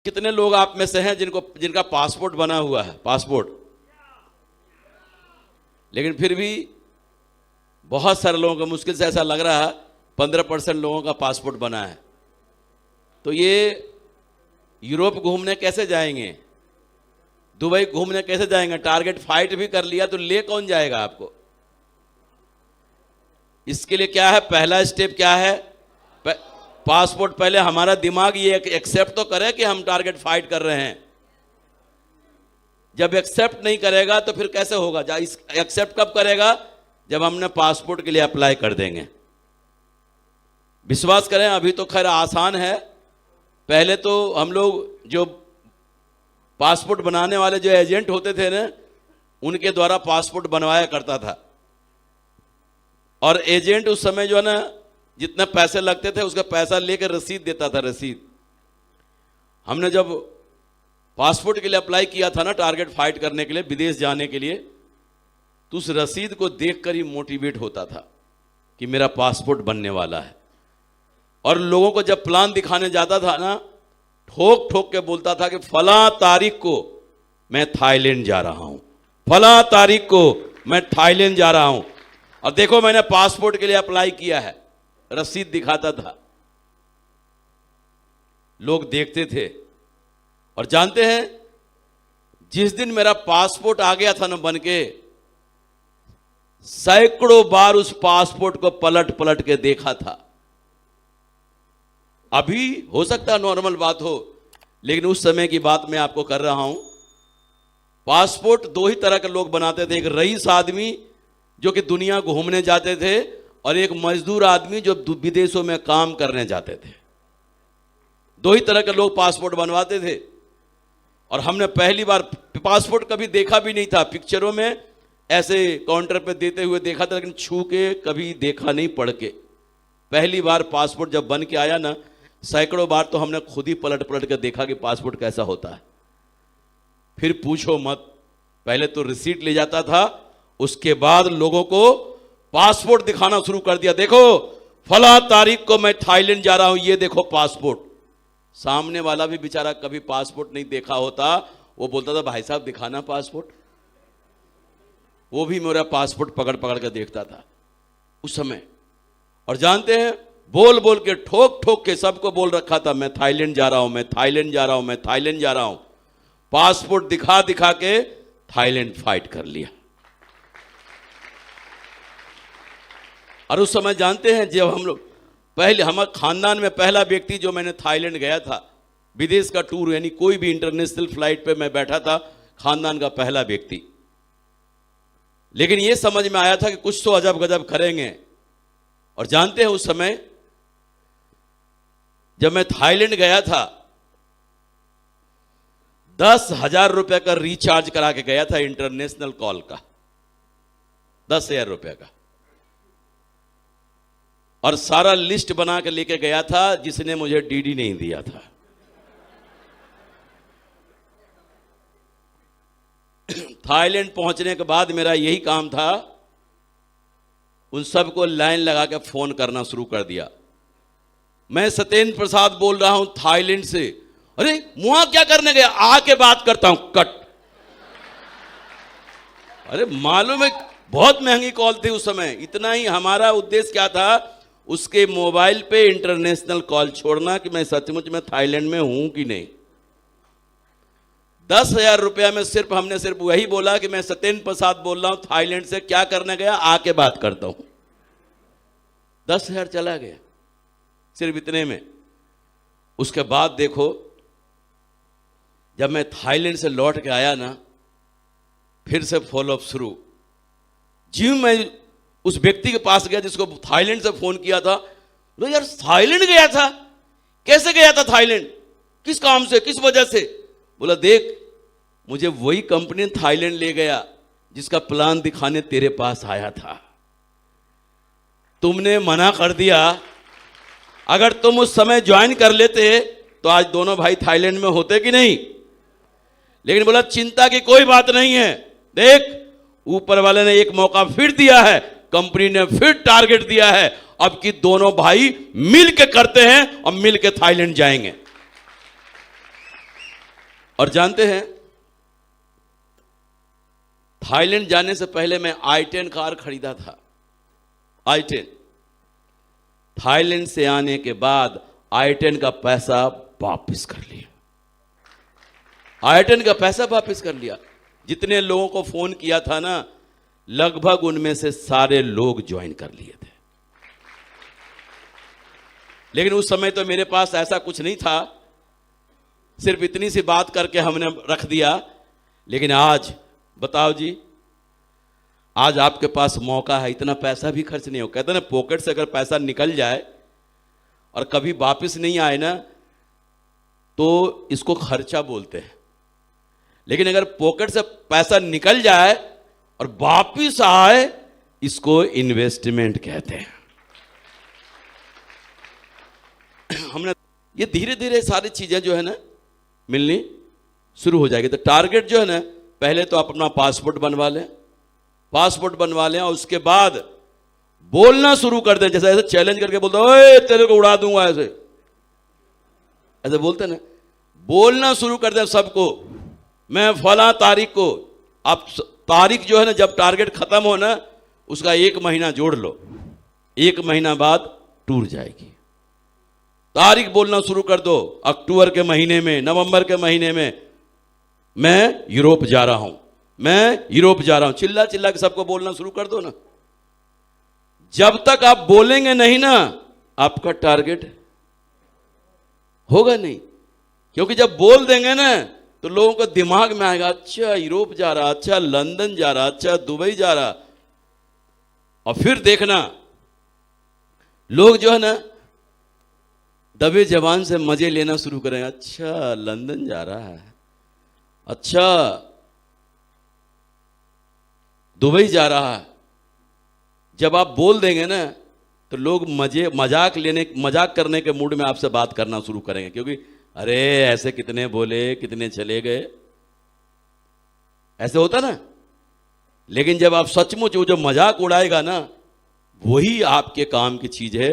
कितने लोग आप में से हैं जिनका पासपोर्ट बना हुआ है, पासपोर्ट? लेकिन फिर भी बहुत सारे लोगों को, मुश्किल से ऐसा लग रहा है 15% लोगों का पासपोर्ट बना है। तो ये यूरोप घूमने कैसे जाएंगे, दुबई घूमने कैसे जाएंगे? टारगेट फाइट भी कर लिया तो ले कौन जाएगा आपको? इसके लिए क्या है, पहला स्टेप क्या है? पासपोर्ट। पहले हमारा दिमाग ये एक्सेप्ट तो करे कि हम टारगेट फाइट कर रहे हैं। जब एक्सेप्ट नहीं करेगा तो फिर कैसे होगा? एक्सेप्ट कब करेगा? जब हमने पासपोर्ट के लिए अप्लाई कर देंगे। विश्वास करें, अभी तो खैर आसान है। पहले तो हम लोग जो पासपोर्ट बनाने वाले जो एजेंट होते थे ना, उनके द्वारा पासपोर्ट बनवाया करता था। और एजेंट उस समय जो है ना, जितने पैसे लगते थे उसका पैसा लेकर रसीद देता था, रसीद। हमने जब पासपोर्ट के लिए अप्लाई किया था ना, टारगेट फाइट करने के लिए, विदेश जाने के लिए, तो उस रसीद को देखकर ही मोटिवेट होता था कि मेरा पासपोर्ट बनने वाला है। और लोगों को जब प्लान दिखाने जाता था ना, ठोक ठोक के बोलता था कि फला तारीख को मैं थाईलैंड जा रहा हूं, फला तारीख को मैं थाईलैंड जा रहा हूं, और देखो मैंने पासपोर्ट के लिए अप्लाई किया है। रसीद दिखाता था, लोग देखते थे। और जानते हैं, जिस दिन मेरा पासपोर्ट आ गया था ना बन के, सैकड़ों बार उस पासपोर्ट को पलट पलट के देखा था। अभी हो सकता है नॉर्मल बात हो, लेकिन उस समय की बात मैं आपको कर रहा हूं। पासपोर्ट दो ही तरह के लोग बनाते थे, एक रईस आदमी जो कि दुनिया घूमने जाते थे, और एक मजदूर आदमी जो विदेशों में काम करने जाते थे। दो ही तरह के लोग पासपोर्ट बनवाते थे। और हमने पहली बार पासपोर्ट कभी देखा भी नहीं था, पिक्चरों में ऐसे काउंटर पे देते हुए देखा था, लेकिन छू के कभी देखा नहीं, पढ़ के। पहली बार पासपोर्ट जब बन के आया ना, सैकड़ों बार तो हमने खुद ही पलट पलट के देखा कि पासपोर्ट कैसा होता है। फिर पूछो मत, पहले तो रिसीट ले जाता था, उसके बाद लोगों को पासपोर्ट दिखाना शुरू कर दिया। देखो फला तारीख को मैं थाईलैंड जा रहा हूं, ये देखो पासपोर्ट। सामने वाला भी बेचारा कभी पासपोर्ट नहीं देखा होता, वो बोलता था भाई साहब दिखाना पासपोर्ट। वो भी मेरा पासपोर्ट पकड़ पकड़ कर देखता था उस समय। और जानते हैं, बोल बोल के, ठोक ठोक के सबको बोल रखा था, मैं थाईलैंड जा रहा हूं, मैं थाईलैंड जा रहा हूं, मैं थाईलैंड जा रहा हूं। पासपोर्ट दिखा दिखा के थाईलैंड फाइट कर लिया। और उस समय जानते हैं, जब हम लोग पहले, हमारे खानदान में पहला व्यक्ति जो मैंने थाईलैंड गया था, विदेश का टूर, यानी कोई भी इंटरनेशनल फ्लाइट पे मैं बैठा था, खानदान का पहला व्यक्ति। लेकिन यह समझ में आया था कि कुछ तो अजब गजब करेंगे। और जानते हैं, उस समय जब मैं थाईलैंड गया था, 10,000 रुपए का रिचार्ज करा के गया था, इंटरनेशनल कॉल का 10,000 रुपए का। और सारा लिस्ट बना के लेके गया था, जिसने मुझे डीडी नहीं दिया था। थाईलैंड पहुंचने के बाद मेरा यही काम था, उन सबको लाइन लगा के फोन करना शुरू कर दिया। मैं सत्येंद्र प्रसाद बोल रहा हूं थाईलैंड से। अरे मुआ क्या करने गया? आके बात करता हूं, कट। अरे मालूम है, बहुत महंगी कॉल थी उस समय। इतना ही हमारा उद्देश्य क्या था, उसके मोबाइल पे इंटरनेशनल कॉल छोड़ना कि मैं सचमुच में थाईलैंड में हूं कि नहीं। 10,000 रुपया में हमने सिर्फ वही बोला कि मैं सत्येंद्र प्रसाद बोल रहा हूं थाईलैंड से, क्या करने गया? आके बात करता हूं। 10,000 चला गया सिर्फ इतने में। उसके बाद देखो, जब मैं थाईलैंड से लौट के आया ना, फिर से फॉलोअप शुरू। जी मैं उस व्यक्ति के पास गया जिसको थाईलैंड से फोन किया था। बोला यार थाईलैंड गया था? कैसे गया था थाईलैंड? किस काम से, किस वजह से? बोला देख, मुझे वही कंपनी थाईलैंड ले गया जिसका प्लान दिखाने तेरे पास आया था। तुमने मना कर दिया। अगर तुम उस समय ज्वाइन कर लेते तो आज दोनों भाई थाईलैंड में होते कि नहीं? लेकिन बोला चिंता की कोई बात नहीं है, देख ऊपर वाले ने एक मौका फिर दिया है, कंपनी ने फिर टारगेट दिया है, अब कि दोनों भाई मिल के करते हैं और मिल के थाईलैंड जाएंगे। और जानते हैं, थाईलैंड जाने से पहले मैं i10 कार खरीदा था, i10। थाईलैंड से आने के बाद i10 का पैसा वापस कर लिया, i10 का पैसा वापस कर लिया। जितने लोगों को फोन किया था ना, लगभग उनमें से सारे लोग ज्वाइन कर लिए थे। लेकिन उस समय तो मेरे पास ऐसा कुछ नहीं था, सिर्फ इतनी सी बात करके हमने रख दिया। लेकिन आज बताओ जी, आज आपके पास मौका है, इतना पैसा भी खर्च नहीं हो। कहते ना, पॉकेट से अगर पैसा निकल जाए और कभी वापस नहीं आए ना, तो इसको खर्चा बोलते हैं। लेकिन अगर पॉकेट से पैसा निकल जाए और वापिस आए, इसको इन्वेस्टमेंट कहते हैं। हमने ये धीरे धीरे सारी चीजें जो है ना मिलनी शुरू हो जाएगी। तो टारगेट जो है ना, पहले तो आप अपना पासपोर्ट बनवा लें, पासपोर्ट बनवा लें, और उसके बाद बोलना शुरू कर दें। जैसे ऐसे चैलेंज करके बोलते, ओए तेरे को उड़ा दूंगा, ऐसे ऐसे बोलते ना, बोलना शुरू कर दें सबको, मैं फला तारीख को। आप तारीख जो है ना, जब टारगेट खत्म हो ना, उसका 1 महीना जोड़ लो, 1 महीना बाद टूर जाएगी। तारीख बोलना शुरू कर दो, अक्टूबर के महीने में, नवंबर के महीने में मैं यूरोप जा रहा हूं, मैं यूरोप जा रहा हूं। चिल्ला चिल्ला के सबको बोलना शुरू कर दो ना। जब तक आप बोलेंगे नहीं ना, आपका टारगेट होगा नहीं। क्योंकि जब बोल देंगे ना, तो लोगों को दिमाग में आएगा, अच्छा यूरोप जा रहा, अच्छा लंदन जा रहा, अच्छा दुबई जा रहा। और फिर देखना, लोग जो है ना दबे जबान से मजे लेना शुरू करेंगे। अच्छा लंदन जा रहा है, अच्छा दुबई जा रहा है। जब आप बोल देंगे ना, तो लोग मजाक करने के मूड में आपसे बात करना शुरू करेंगे। क्योंकि अरे ऐसे कितने बोले, कितने चले गए, ऐसे होता ना। लेकिन जब आप सचमुच वो जो मजाक उड़ाएगा ना, वही आपके काम की चीज है,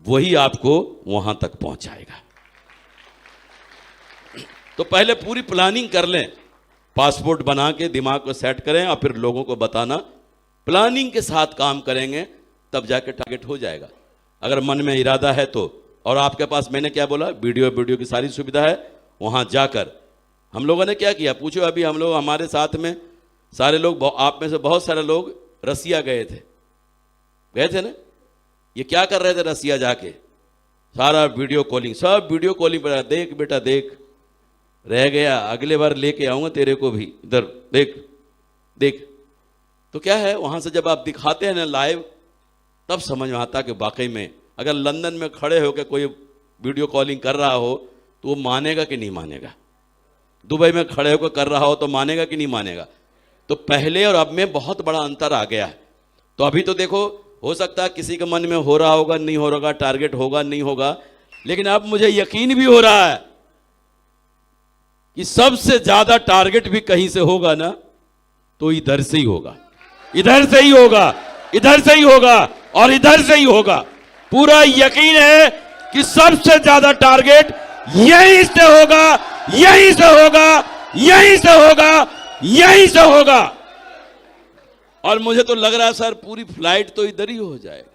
वही आपको वहां तक पहुंचाएगा। तो पहले पूरी प्लानिंग कर लें, पासपोर्ट बना के दिमाग को सेट करें, और फिर लोगों को बताना। प्लानिंग के साथ काम करेंगे, तब जाके टारगेट हो जाएगा। अगर मन में इरादा है तो, और आपके पास, मैंने क्या बोला, वीडियो की सारी सुविधा है। वहां जाकर हम लोगों ने क्या किया, पूछो। अभी हम लोग, हमारे साथ में सारे लोग, आप में से बहुत सारे लोग रसिया गए थे ना। ये क्या कर रहे थे रसिया जाके? सारा वीडियो कॉलिंग, सब वीडियो कॉलिंग पर। देख बेटा देख, रह गया, अगले बार लेके आऊंगा तेरे को भी, इधर देख देख। तो क्या है, वहां से जब आप दिखाते हैं ना लाइव, तब समझ में आता कि वाकई में अगर लंदन में खड़े होकर कोई वीडियो कॉलिंग कर रहा हो, तो वो मानेगा कि नहीं मानेगा। दुबई में खड़े होकर कर रहा हो तो मानेगा कि नहीं मानेगा। तो पहले और अब में बहुत बड़ा अंतर आ गया है। तो अभी तो देखो, हो सकता है किसी के मन में हो रहा होगा, नहीं हो रहा, टारगेट होगा नहीं होगा। लेकिन अब मुझे यकीन भी हो रहा है कि सबसे ज्यादा टारगेट भी कहीं से होगा ना, तो इधर से ही होगा, इधर से ही होगा, इधर से ही होगा, और इधर से ही होगा। पूरा यकीन है कि सबसे ज्यादा टारगेट यहीं से होगा, यहीं से होगा, यहीं से होगा, यहीं से होगा। और मुझे तो लग रहा है सर, पूरी फ्लाइट तो इधर ही हो जाएगा,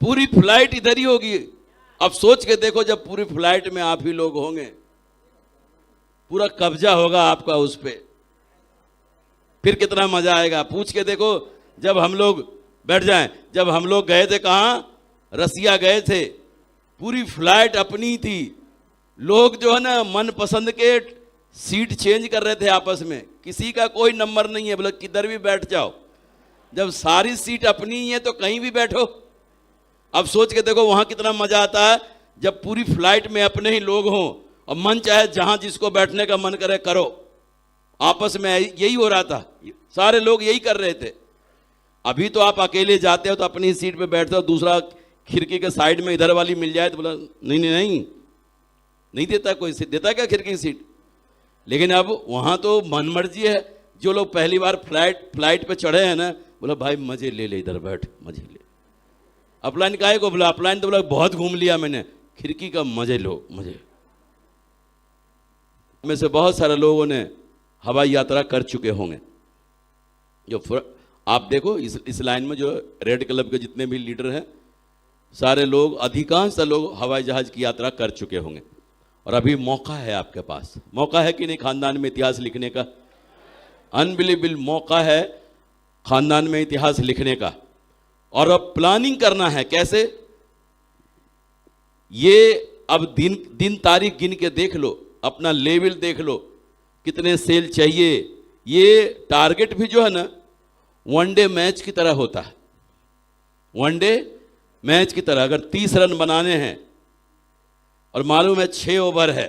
पूरी फ्लाइट इधर ही होगी। अब सोच के देखो, जब पूरी फ्लाइट में आप ही लोग होंगे, पूरा कब्जा होगा आपका उस पे, फिर कितना मजा आएगा। पूछ के देखो, जब हम लोग बैठ जाएं, जब हम लोग गए थे कहां, रसिया गए थे, पूरी फ्लाइट अपनी थी। लोग जो है ना मन पसंद के सीट चेंज कर रहे थे आपस में, किसी का कोई नंबर नहीं है, बोले किधर भी बैठ जाओ। जब सारी सीट अपनी ही है तो कहीं भी बैठो। अब सोच के देखो वहां कितना मजा आता है, जब पूरी फ्लाइट में अपने ही लोग हों, और मन चाहे जहां जिसको बैठने का मन करे करो। आपस में यही हो रहा था, सारे लोग यही कर रहे थे। अभी तो आप अकेले जाते हो तो अपनी सीट पे बैठते हो, दूसरा खिड़की के साइड में इधर वाली मिल जाए तो बोला नहीं नहीं नहीं, नहीं देता कोई सीट, देता क्या खिड़की की सीट। लेकिन अब वहां तो मन मर्जी है। जो लोग पहली बार फ्लाइट पे चढ़े हैं ना, बोला भाई मजे ले ले, इधर बैठ मजे ले। अपलाइन काहे को बोला, अपलाइन तो बोला बहुत घूम लिया मैंने, खिड़की का मजे लो, मजे। में से बहुत सारे लोगों ने हवाई यात्रा कर चुके होंगे। आप देखो इस लाइन में जो रेड क्लब के जितने भी लीडर हैं, सारे लोग, अधिकांश लोग हवाई जहाज की यात्रा कर चुके होंगे। और अभी मौका है आपके पास, मौका है कि नहीं खानदान में इतिहास लिखने का? अनबिलीवेबल मौका है खानदान में इतिहास लिखने का। और अब प्लानिंग करना है कैसे। ये अब दिन तारीख गिन के देख लो, अपना लेवल देख लो, कितने सेल चाहिए। ये टारगेट भी जो है ना वनडे मैच की तरह होता है, वनडे मैच की तरह। अगर 30 रन बनाने हैं और मालूम है 6 ओवर है,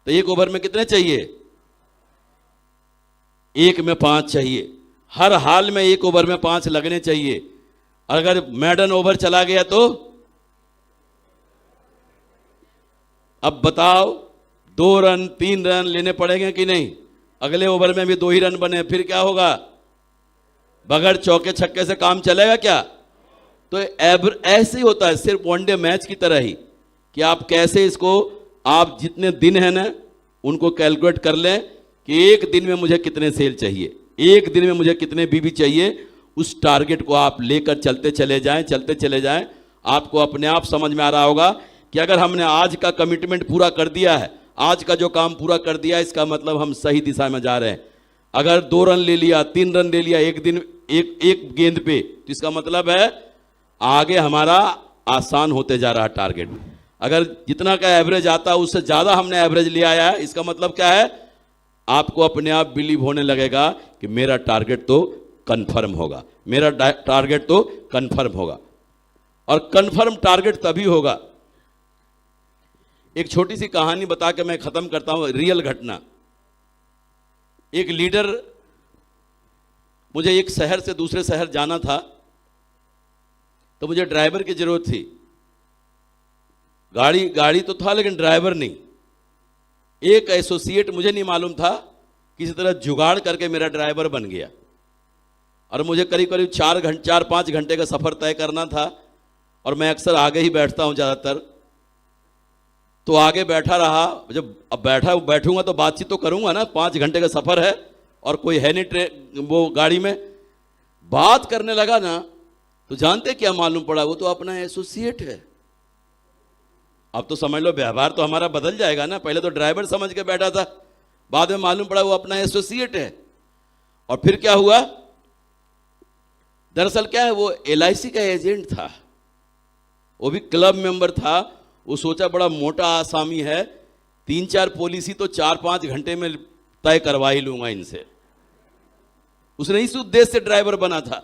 तो 1 ओवर में कितने चाहिए? 1 में 5 चाहिए। हर हाल में 1 ओवर में 5 लगने चाहिए। अगर मैडन ओवर चला गया तो अब बताओ, 2 रन 3 रन लेने पड़ेंगे कि नहीं? अगले ओवर में भी 2 ही रन बने, फिर क्या होगा? बगैर चौके छक्के से काम चलेगा क्या? तो ऐसे ही होता है, सिर्फ वनडे मैच की तरह ही, कि आप कैसे इसको, आप जितने दिन है ना उनको कैलकुलेट कर लें कि 1 दिन में मुझे कितने सेल चाहिए, 1 दिन में मुझे कितने बीबी चाहिए। उस टारगेट को आप लेकर चलते चले जाएं। आपको अपने आप समझ में आ रहा होगा कि अगर हमने आज का कमिटमेंट पूरा कर दिया है, आज का जो काम पूरा कर दिया, इसका मतलब हम सही दिशा में जा रहे हैं। अगर 2 रन ले लिया, 3 रन ले लिया एक दिन, एक गेंद पे, तो इसका मतलब है आगे हमारा आसान होते जा रहा है टारगेट। अगर जितना का एवरेज आता है उससे ज्यादा हमने एवरेज ले आया है, इसका मतलब क्या है? आपको अपने आप बिलीव होने लगेगा कि मेरा टारगेट तो कंफर्म होगा, मेरा टारगेट तो कंफर्म होगा। और कंफर्म टारगेट तभी होगा। एक छोटी सी कहानी बता के मैं खत्म करता हूं, रियल घटना। एक लीडर, मुझे एक शहर से दूसरे शहर जाना था, तो मुझे ड्राइवर की जरूरत थी। गाड़ी तो था लेकिन ड्राइवर नहीं। एक एसोसिएट, मुझे नहीं मालूम था, किसी तरह जुगाड़ करके मेरा ड्राइवर बन गया। और मुझे करीब करीब 4-5 घंटे का सफर तय करना था। और मैं अक्सर आगे ही बैठता हूं ज़्यादातर, तो आगे बैठा रहा। जब अब बैठूंगा तो बातचीत तो करूंगा ना, 5 घंटे का सफर है और कोई है नहीं वो गाड़ी में। बात करने लगा ना, तो जानते क्या मालूम पड़ा? वो तो अपना एसोसिएट है। अब तो समझ लो व्यवहार तो हमारा बदल जाएगा ना। पहले तो ड्राइवर समझ के बैठा था, बाद में मालूम पड़ा वो अपना एसोसिएट है। और फिर क्या हुआ? दरअसल क्या है, वो LIC का एजेंट था, वो भी क्लब मेंबर था। वो सोचा बड़ा मोटा आसामी है, 3-4 पॉलिसी तो 4-5 घंटे में तय करवा ही लूंगा इनसे। उसने इस उद्देश्य से ड्राइवर बना था।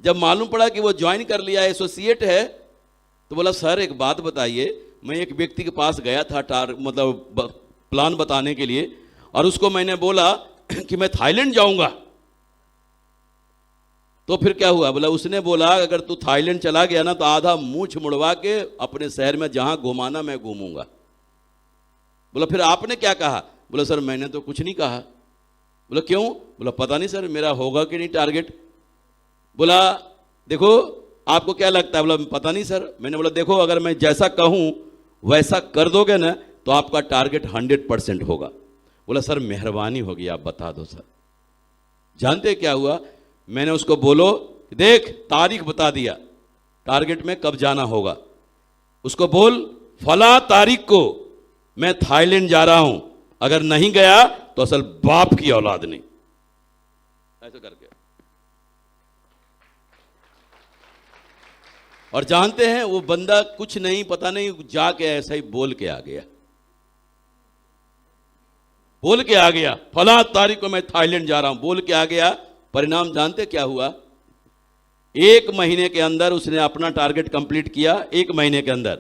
जब मालूम पड़ा कि वो ज्वाइन कर लिया, एसोसिएट है, तो बोला सर एक बात बताइए। मैं एक व्यक्ति के पास गया था मतलब प्लान बताने के लिए, और उसको मैंने बोला कि मैं थाईलैंड जाऊंगा। तो फिर क्या हुआ? बोला, उसने बोला अगर तू थाईलैंड चला गया ना तो आधा मूंछ मुड़वा के अपने शहर में जहां घुमाना मैं घूमूंगा। बोला फिर आपने क्या कहा? बोला सर मैंने तो कुछ नहीं कहा। बोला क्यों? बोला पता नहीं सर, मेरा होगा कि नहीं टारगेट। बोला देखो आपको क्या लगता है? बोला पता नहीं सर। मैंने बोला देखो अगर मैं जैसा कहूं वैसा कर दोगे ना तो आपका टारगेट 100% होगा। बोला सर मेहरबानी होगी, आप बता दो सर। जानते क्या हुआ? मैंने उसको बोलो देख तारीख बता दिया, टारगेट में कब जाना होगा। उसको बोल फला तारीख को मैं थाईलैंड जा रहा हूं, अगर नहीं गया तो असल बाप की औलाद नहीं। ऐसे करके। और जानते हैं वो बंदा कुछ नहीं, पता नहीं, जाके ऐसा ही बोल के आ गया। बोल के आ गया फला तारीख को मैं थाईलैंड जा रहा हूं, बोल के आ गया। परिणाम जानते क्या हुआ? 1 महीने के अंदर उसने अपना टारगेट कंप्लीट किया। 1 महीने के अंदर,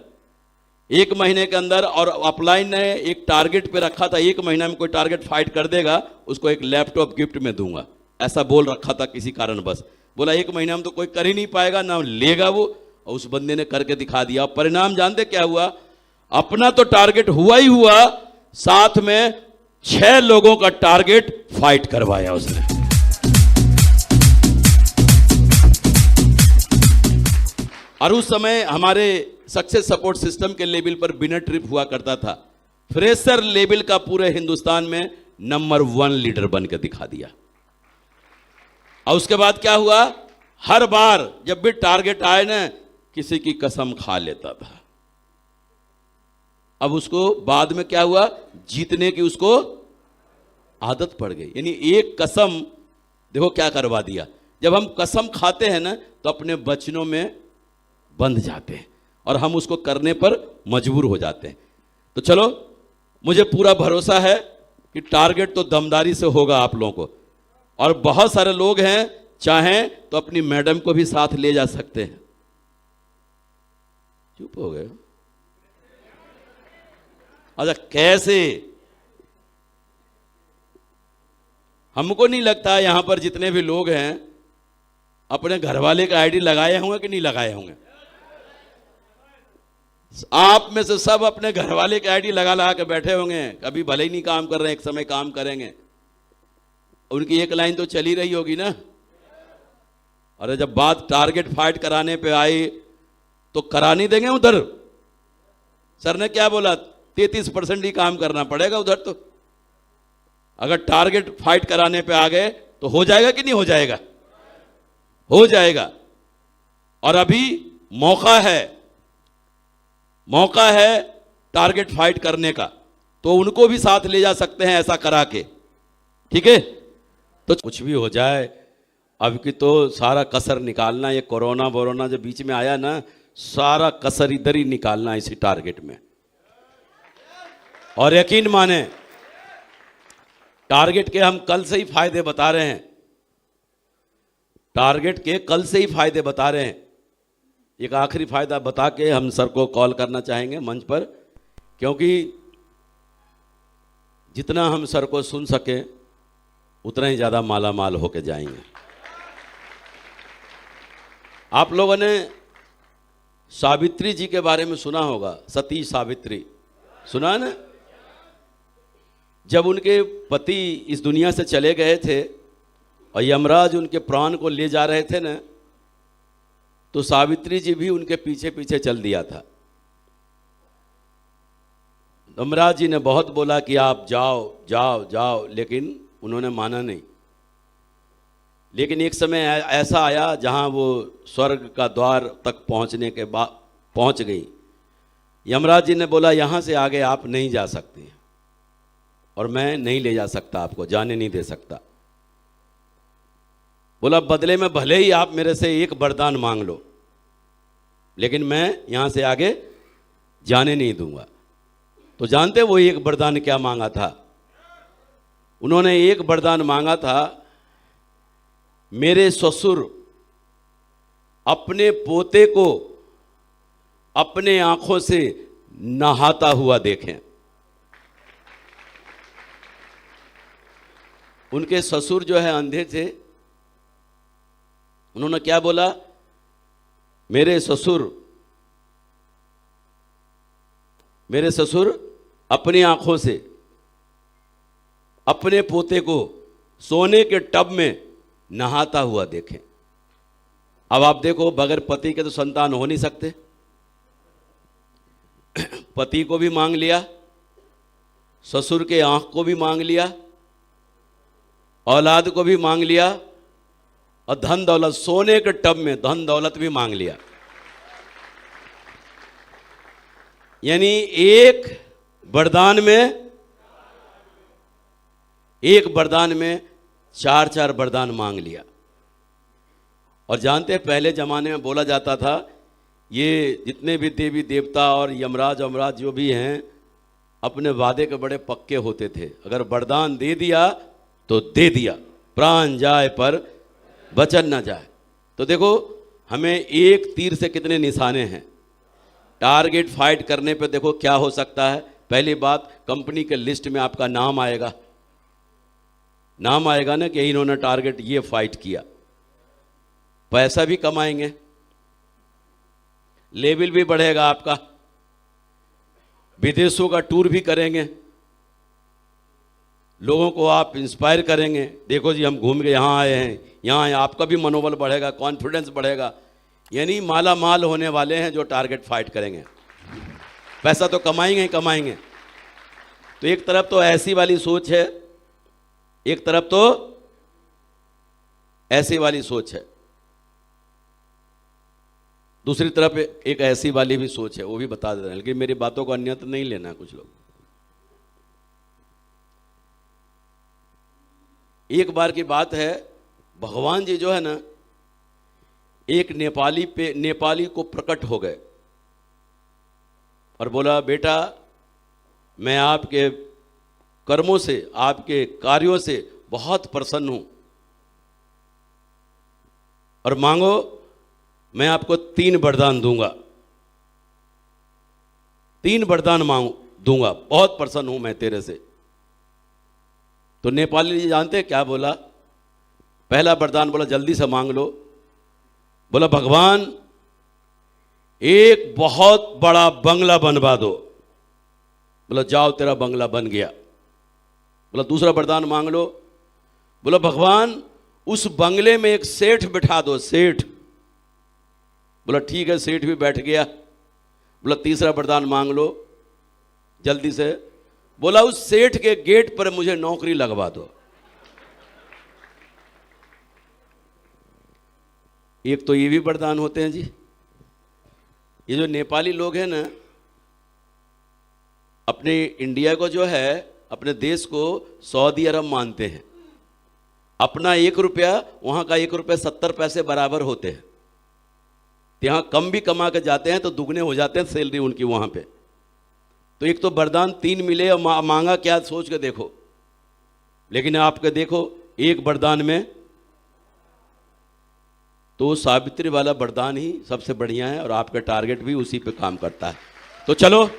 1 महीने के अंदर। और अपलाइन ने एक टारगेट पे रखा था, 1 महीना में कोई टारगेट फाइट कर देगा उसको एक लैपटॉप गिफ्ट में दूंगा, ऐसा बोल रखा था किसी कारण बस। बोला 1 महीना में तो कोई कर ही नहीं पाएगा, ना लेगा वो। और उस बंदे ने करके दिखा दिया। परिणाम जानते क्या हुआ? अपना तो टारगेट हुआ ही हुआ, साथ में 6 लोगों का टारगेट फाइट करवाया उसने। और उस समय हमारे सक्सेस सपोर्ट सिस्टम के लेवल पर बिना ट्रिप हुआ करता था। फ्रेशर लेवल का पूरे हिंदुस्तान में नंबर 1 लीडर बनकर दिखा दिया। और उसके बाद क्या हुआ, हर बार जब भी टारगेट आए ना, किसी की कसम खा लेता था। अब उसको बाद में क्या हुआ, जीतने की उसको आदत पड़ गई। यानी एक कसम देखो क्या करवा दिया। जब हम कसम खाते हैं ना, तो अपने वचनों में बंध जाते हैं और हम उसको करने पर मजबूर हो जाते हैं। तो चलो, मुझे पूरा भरोसा है कि टारगेट तो दमदारी से होगा आप लोगों को। और बहुत सारे लोग हैं, चाहें तो अपनी मैडम को भी साथ ले जा सकते हैं। चुप हो गए? अच्छा, कैसे? हमको नहीं लगता यहां पर जितने भी लोग हैं अपने घरवाले का आईडी लगाए होंगे कि नहीं लगाए होंगे। आप में से सब अपने घरवाले का आईडी लगा लगा के बैठे होंगे। कभी भले ही नहीं काम कर रहे हैं, एक समय काम करेंगे। उनकी एक लाइन तो चली रही होगी ना। अरे जब बात टारगेट फाइट कराने पे आई तो करा नहीं देंगे उधर। सर ने क्या बोला, 33% ही काम करना पड़ेगा उधर। तो अगर टारगेट फाइट कराने पे आ गए तो हो जाएगा कि नहीं हो जाएगा? हो जाएगा। और अभी मौका है टारगेट फाइट करने का, तो उनको भी साथ ले जा सकते हैं ऐसा करा के। ठीक है, तो कुछ भी हो जाए, अब की तो सारा कसर निकालना। ये कोरोना वोरोना जो बीच में आया ना, सारा कसर इधर ही निकालना इसी टारगेट में। और यकीन माने, टारगेट के हम कल से ही फायदे बता रहे हैं। टारगेट के कल से ही फायदे बता रहे हैं। एक आखिरी फायदा बता के हम सर को कॉल करना चाहेंगे मंच पर, क्योंकि जितना हम सर को सुन सके उतना ही ज्यादा माला माल होके जाएंगे। आप लोगों ने सावित्री जी के बारे में सुना होगा, सती सावित्री, सुना ना? जब उनके पति इस दुनिया से चले गए थे और यमराज उनके प्राण को ले जा रहे थे ना, तो सावित्री जी भी उनके पीछे पीछे चल दिया था। यमराज जी ने बहुत बोला कि आप जाओ जाओ जाओ, लेकिन उन्होंने माना नहीं। लेकिन एक समय ऐसा आया जहां वो स्वर्ग का द्वार तक पहुंचने के बाद पहुंच गई। यमराज जी ने बोला, यहां से आगे आप नहीं जा सकती और मैं नहीं ले जा सकता, आपको जाने नहीं दे सकता। बोला, बदले में भले ही आप मेरे से एक वरदान मांग लो, लेकिन मैं यहां से आगे जाने नहीं दूंगा। तो जानते वो एक वरदान क्या मांगा था? उन्होंने एक वरदान मांगा था, मेरे ससुर अपने पोते को अपने आंखों से नहाता हुआ देखें। उनके ससुर जो है अंधे थे। उन्होंने क्या बोला, मेरे ससुर अपनी आंखों से अपने पोते को सोने के टब में नहाता हुआ देखें। अब आप देखो, बगैर पति के तो संतान हो नहीं सकते। पति को भी मांग लिया, ससुर के आंख को भी मांग लिया, औलाद को भी मांग लिया, और धन दौलत, सोने के टब में धन दौलत भी मांग लिया। यानी एक वरदान में चार चार वरदान मांग लिया। और जानते हैं, पहले जमाने में बोला जाता था, ये जितने भी देवी देवता और यमराज अमराज जो भी हैं, अपने वादे के बड़े पक्के होते थे। अगर वरदान दे दिया तो दे दिया, प्राण जाए पर वचन ना जाए। तो देखो, हमें एक तीर से कितने निशाने हैं। टारगेट फाइट करने पे देखो क्या हो सकता है। पहली बात, कंपनी के लिस्ट में आपका नाम आएगा ना कि इन्होंने टारगेट ये फाइट किया। पैसा भी कमाएंगे, लेवल भी बढ़ेगा आपका, विदेशों का टूर भी करेंगे, लोगों को आप इंस्पायर करेंगे। देखो जी, हम घूम के यहाँ आए हैं, यहाँ आपका भी मनोबल बढ़ेगा, कॉन्फिडेंस बढ़ेगा। यानी माला माल होने वाले हैं जो टारगेट फाइट करेंगे। पैसा तो कमाएंगे ही कमाएंगे। तो एक तरफ तो ऐसी वाली सोच है, एक तरफ तो ऐसी वाली सोच है, दूसरी तरफ एक ऐसी वाली भी सोच है, वो भी बता दे रहे हैं, लेकिन मेरी बातों को अन्यथा नहीं लेना कुछ लोग। एक बार की बात है, भगवान जी जो है ना, एक नेपाली को प्रकट हो गए और बोला, बेटा मैं आपके कर्मों से, आपके कार्यों से बहुत प्रसन्न हूं, और मांगो मैं आपको 3 वरदान दूंगा, 3 वरदान दूंगा, बहुत प्रसन्न हूं मैं तेरे से। तो नेपाली जी जानते हैं क्या बोला? पहला वरदान बोला, जल्दी से मांग लो। बोला, भगवान एक बहुत बड़ा बंगला बनवा दो। बोला, जाओ तेरा बंगला बन गया। बोला, दूसरा वरदान मांग लो। बोला, भगवान उस बंगले में एक सेठ बिठा दो, सेठ। बोला, ठीक है, सेठ भी बैठ गया। बोला, तीसरा वरदान मांग लो जल्दी से। बोला, उस सेठ के गेट पर मुझे नौकरी लगवा दो। एक तो ये भी वरदान होते हैं जी। ये जो नेपाली लोग हैं ना, अपने इंडिया को जो है, अपने देश को सऊदी अरब मानते हैं। अपना 1 रुपया वहां का 1 रुपया 70 पैसे बराबर होते हैं। यहां कम भी कमा के जाते हैं तो दुगने हो जाते हैं सैलरी उनकी वहां पे। तो एक तो वरदान 3 मिले और मांगा क्या, सोच के देखो। लेकिन आपके देखो एक वरदान में तो सावित्री वाला वरदान ही सबसे बढ़िया है, और आपका टारगेट भी उसी पे काम करता है। तो चलो